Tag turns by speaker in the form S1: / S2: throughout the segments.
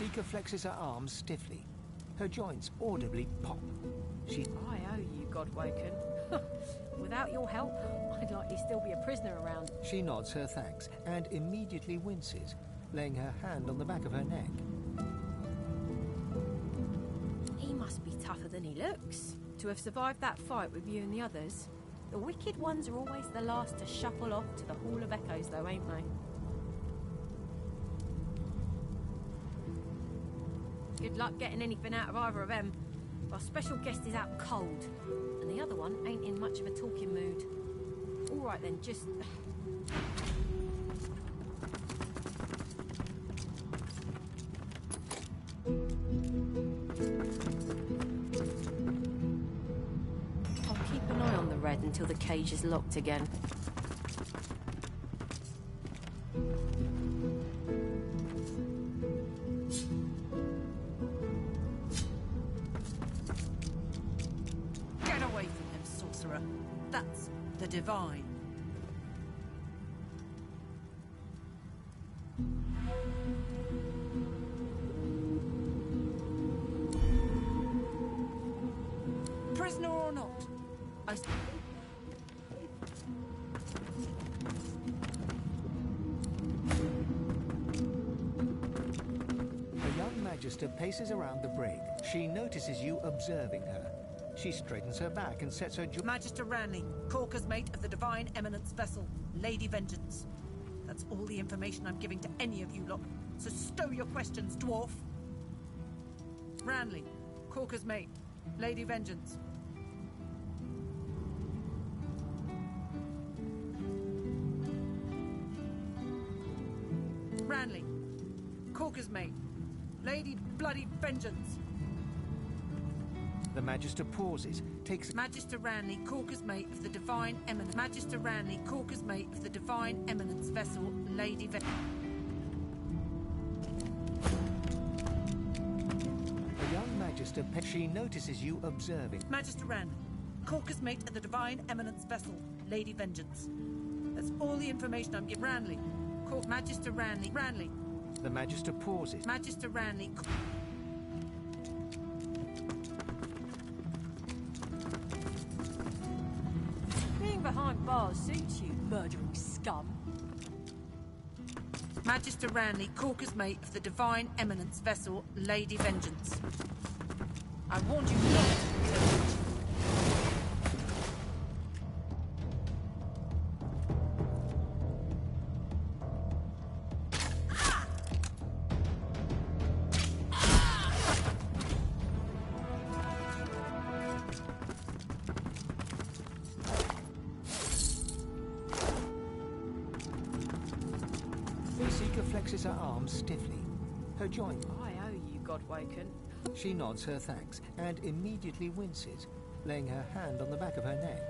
S1: seeker flexes her arms stiffly. Her joints audibly pop.
S2: I owe you, Godwoken. Without your help, I'd likely still be a prisoner around.
S1: She nods her thanks and immediately winces, laying her hand on the back of her neck.
S2: He must be tougher than he looks, to have survived that fight with you and the others. The wicked ones are always the last to shuffle off to the Hall of Echoes, though, ain't they? Good luck getting anything out of either of them. Our special guest is out cold, and the other one ain't in much of a talking mood. All right then, just... I'll keep an eye on the red until the cage is locked again.
S3: That's the divine. Prisoner or not?
S1: A young magister paces around the brig. She notices you observing her. She straightens her back and sets her jaw.
S3: Magister Ranley, Corker's mate of the Divine Eminence vessel, Lady Vengeance. That's all the information I'm giving to any of you lot. So stow your questions, dwarf. Ranley, Corker's mate, Lady Vengeance. Ranley, Corker's mate, Lady Bloody Vengeance.
S1: The Magister pauses, takes...
S3: Magister Ranley, Corker's mate of the Divine Eminence. Magister Ranley, Corker's mate of the Divine Eminence vessel, Lady Vengeance.
S1: The young Magister... She notices you observing.
S3: Magister Ranley, Corker's mate of the Divine Eminence vessel, Lady Vengeance. That's all the information I'm giving. Ranley, Magister Ranley, Ranley.
S1: The Magister pauses.
S3: Magister Ranley...
S2: Behind bars suits you, murdering scum.
S3: Magister Ranley, Corker's mate of the Divine Eminence vessel, Lady Vengeance. I warned you not to...
S1: Flexes her arms stiffly. Her joint...
S2: I owe you, Godwoken.
S1: She nods her thanks and immediately winces, laying her hand on the back of her neck.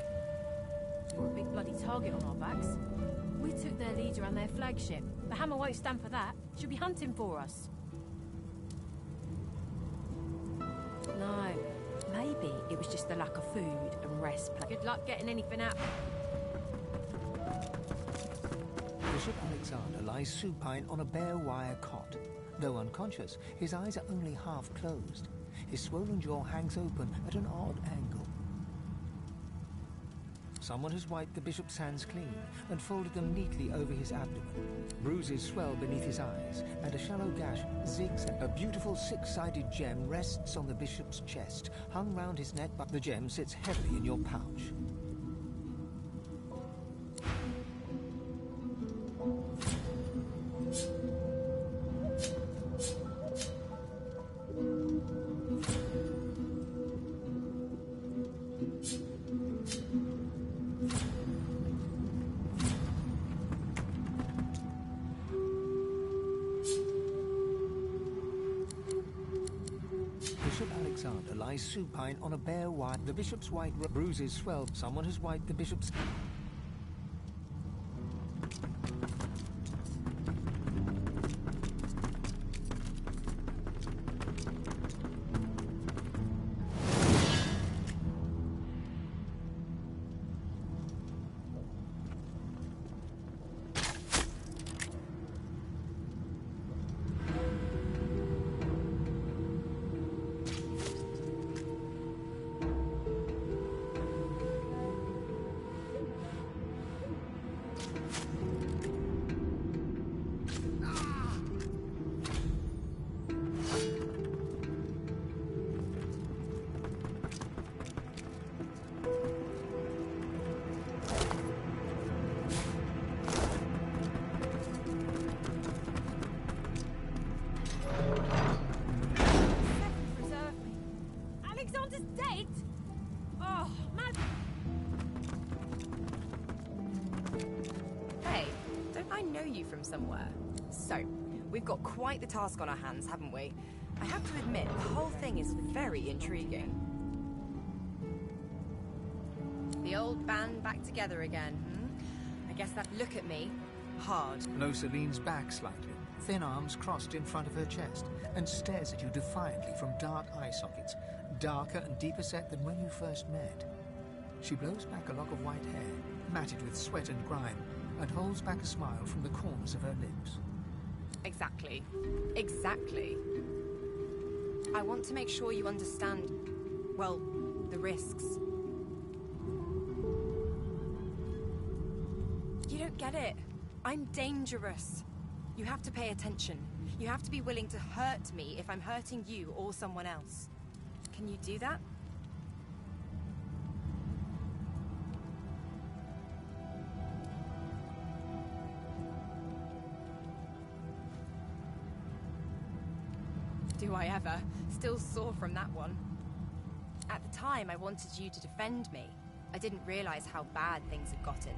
S2: You're a big bloody target on our backs. We took their leader and their flagship. The Hammer won't stand for that. She'll be hunting for us. No, maybe it was just the lack of food and rest. Good luck getting anything out.
S1: Bishop Alexander lies supine on a bare wire cot. Though unconscious, his eyes are only half closed. His swollen jaw hangs open at an odd angle. Someone has wiped the bishop's hands clean and folded them neatly over his abdomen. Bruises swell beneath his eyes, and a shallow gash zigzags. A beautiful six-sided gem rests on the bishop's chest, hung round his neck, but the gem sits heavily in your pouch. Alexander lies supine on a bare wire. The bishop's white bruises swell. Someone has wiped the bishop's...
S4: know you from somewhere? So, we've got quite the task on our hands, haven't we? I have to admit, the whole thing is very intriguing. The old band back together again, I guess that... Look at me. Hard.
S1: Losa leans back slightly, thin arms crossed in front of her chest, and stares at you defiantly from dark eye sockets, darker and deeper set than when you first met. She blows back a lock of white hair, matted with sweat and grime, and holds back a smile from the corners of her lips.
S4: Exactly. Exactly. I want to make sure you understand, well, the risks. You don't get it. I'm dangerous. You have to pay attention. You have to be willing to hurt me if I'm hurting you or someone else. Can you do that? Do I ever? Still sore from that one. At the time, I wanted you to defend me. I didn't realize how bad things had gotten.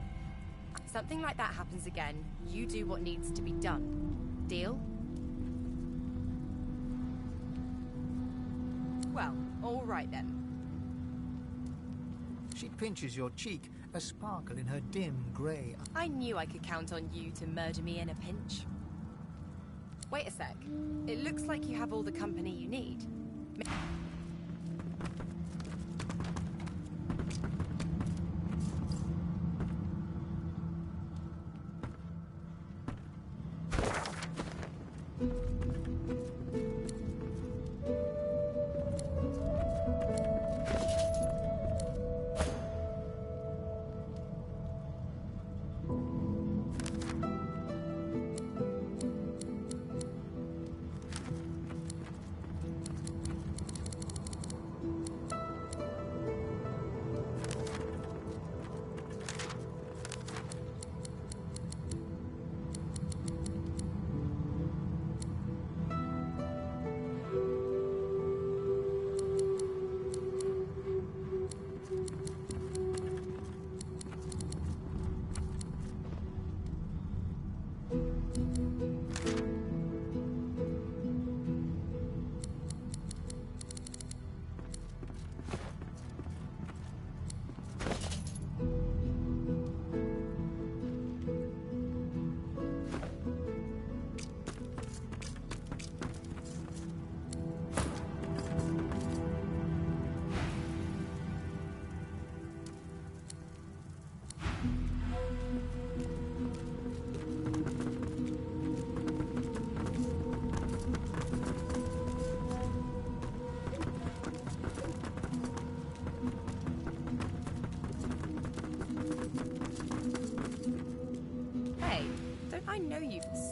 S4: Something like that happens again, you do what needs to be done. Deal? Well, all right then.
S1: She pinches your cheek, a sparkle in her dim, grey eyes.
S4: I knew I could count on you to murder me in a pinch. Wait a sec. It looks like you have all the company you need.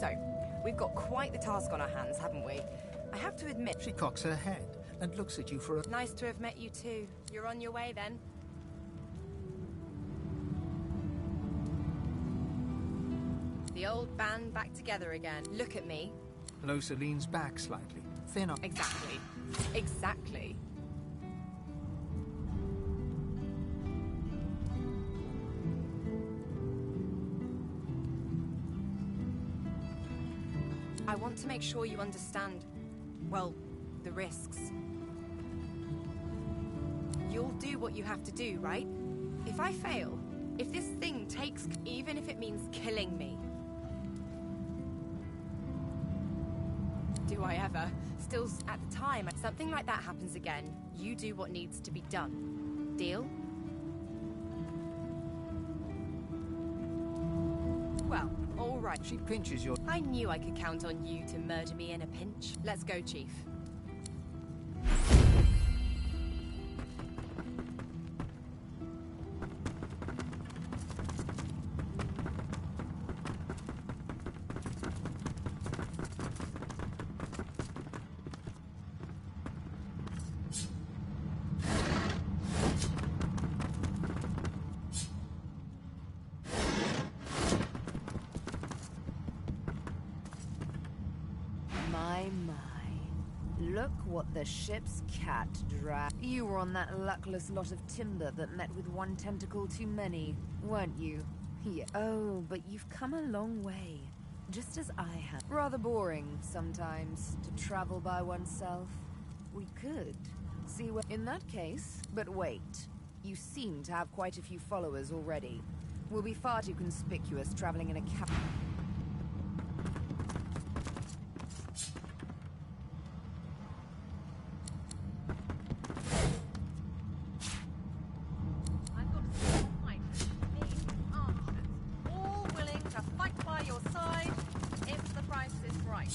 S4: So, we've got quite the task on our hands, haven't we? I have to admit...
S1: She cocks her head and looks at you for a...
S4: Nice to have met you too. You're on your way then. The old band back together again. Look at me.
S1: Losa leans back slightly, thin arms...
S4: Exactly. Exactly. I want to make sure you understand, well, the risks. You'll do what you have to do, right? If I fail, if this thing takes, even if it means killing me. Do I ever? Still, at the time, something like that happens again, you do what needs to be done. Deal? Well, all right.
S1: She pinches your...
S4: I knew I could count on you to murder me in a pinch. Let's go, Chief.
S5: Look what the ship's cat dragged. You were on that luckless lot of timber that met with one tentacle too many, weren't you? Yeah. Oh, but you've come a long way. Just as I have. Rather boring sometimes to travel by oneself. We could see what. In that case, but wait. You seem to have quite a few followers already. We'll be far too conspicuous traveling in a cab.
S3: I've got some fight archers, all willing to fight by your side if the price is right.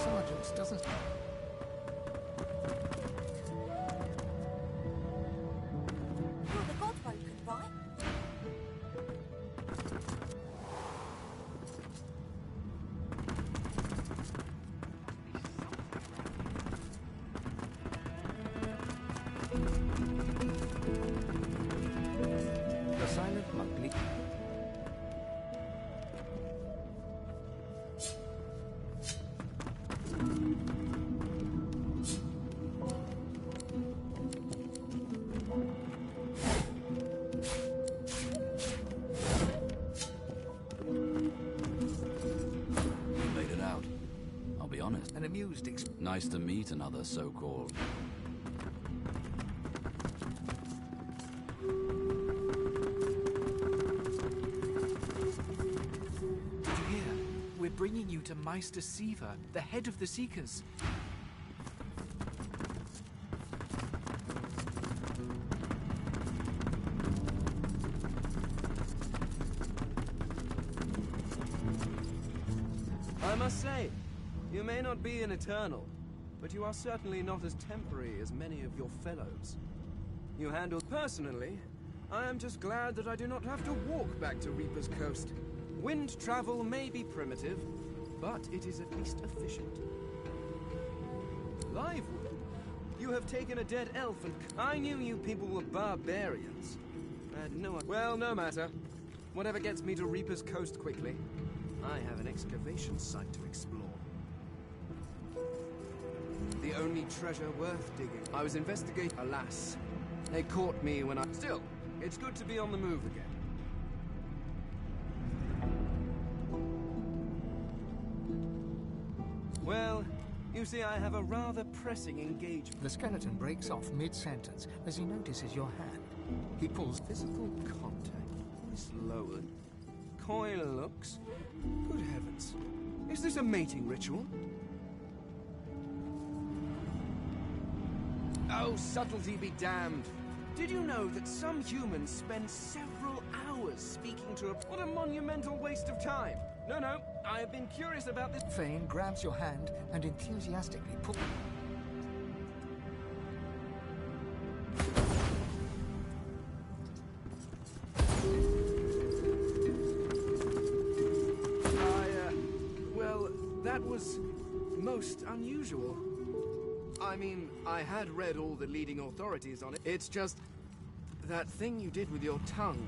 S1: sergeant doesn't...
S6: You're the godwoken, right?
S1: The silent monk leaped...
S7: Made it out. I'll be honest.
S1: An amused
S7: Nice to meet another so-called...
S8: Here, we're bringing you to Meister Siva, the head of the Seekers.
S9: I must say, you may not be an eternal, but you are certainly not as temporary as many of your fellows. You handle personally. I am just glad that I do not have to walk back to Reaper's Coast. Wind travel may be primitive, but it is at least efficient. Livewood, you have taken a dead elf and... I knew you people were barbarians. I had no... Well, no matter. Whatever gets me to Reaper's Coast quickly. I have an excavation site to explore. The only treasure worth digging. I was investigating... Alas, they caught me when I... Still, it's good to be on the move again. Well, you see, I have a rather pressing engagement.
S1: The skeleton breaks off mid-sentence as he notices your hand. He pulls...
S9: Physical contact. Voice lowered. Coin looks. Good heavens. Is this a mating ritual? Oh, subtlety be damned. Did you know that some humans spend several hours speaking to a... What a monumental waste of time. No, I have been curious about this...
S1: Fane grabs your hand and enthusiastically pulls...
S9: Well, that was most unusual. I mean, I had read all the leading authorities on it. It's just that thing you did with your tongue.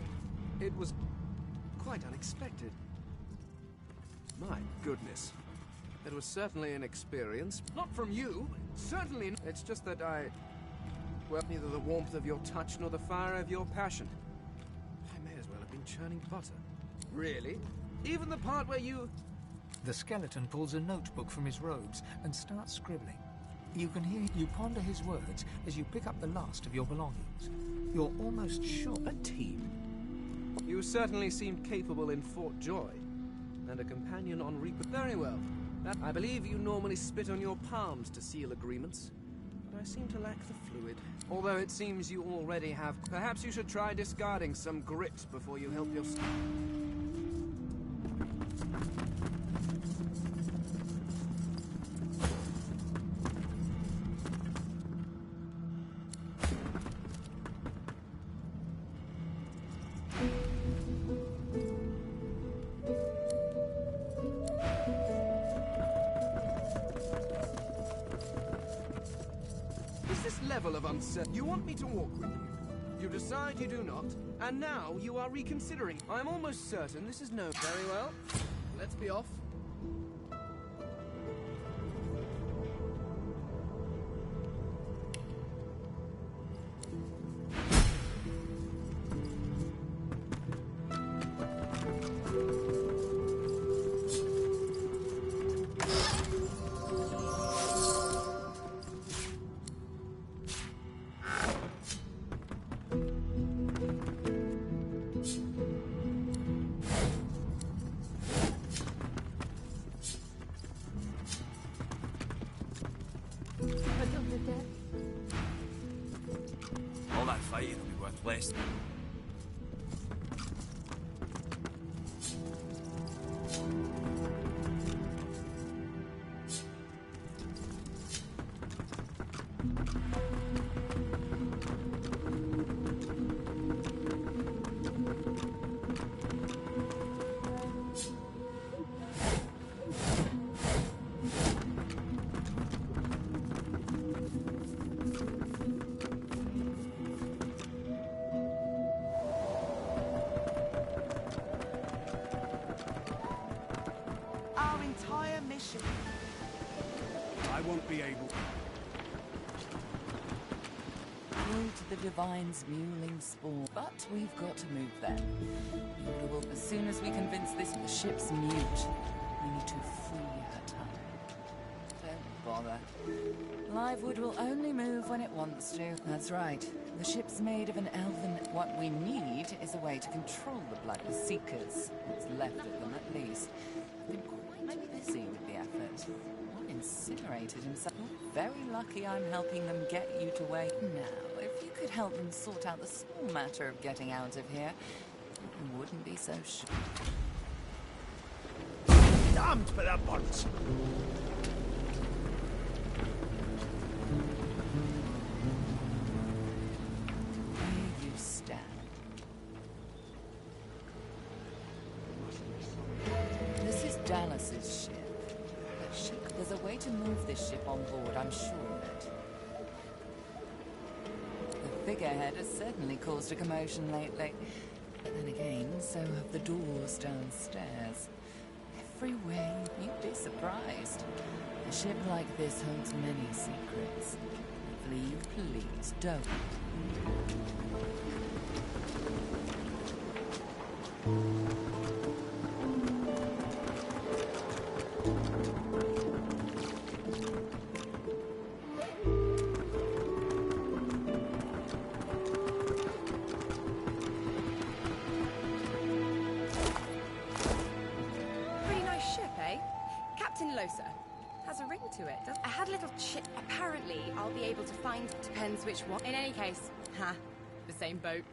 S9: It was quite unexpected. My goodness. It was certainly an experience. Not from you. Certainly. It's just that well, neither the warmth of your touch nor the fire of your passion. I may as well have been churning butter. Really? Even the part where you...
S1: The skeleton pulls a notebook from his robes and starts scribbling. You can hear you ponder his words as you pick up the last of your belongings. You're almost sure...
S9: A team? You certainly seemed capable in Fort Joy, and a companion on Reaper. Very well. I believe you normally spit on your palms to seal agreements, but I seem to lack the fluid. Although it seems you already have. Perhaps you should try discarding some grit before you help yourself. Level of uncertainty. You want me to walk with you. You decide you do not, and now you are reconsidering. I'm almost certain this is no... Very well. Let's be off.
S7: All that fighting will be worth less.
S5: ship.
S10: I won't be able.
S11: Through to the Divine's muling spawn. But we've got to move them. As soon as we convince the ship's mute, we need to free her tongue. Don't bother. Livewood will only move when it wants to. That's right. The ship's made of an elven... What we need is a way to control the blood. The Seekers. What's left of them, at least. Been quite busy with the effort. One incinerated himself. Very lucky I'm helping them get you to wait. Now, if you could help them sort out the small matter of getting out of here, I wouldn't be so sure.
S10: Damned for that once!
S11: Where you stand. This is Dallas's ship. There's a way to move this ship on board, I'm sure of it. The figurehead has certainly caused a commotion lately. But then again, so have the doors downstairs. Everywhere, you'd be surprised. A ship like this holds many secrets. Please don't.
S4: I had a little chip. Apparently, I'll be able to find... Depends which one. In any case, the same boat.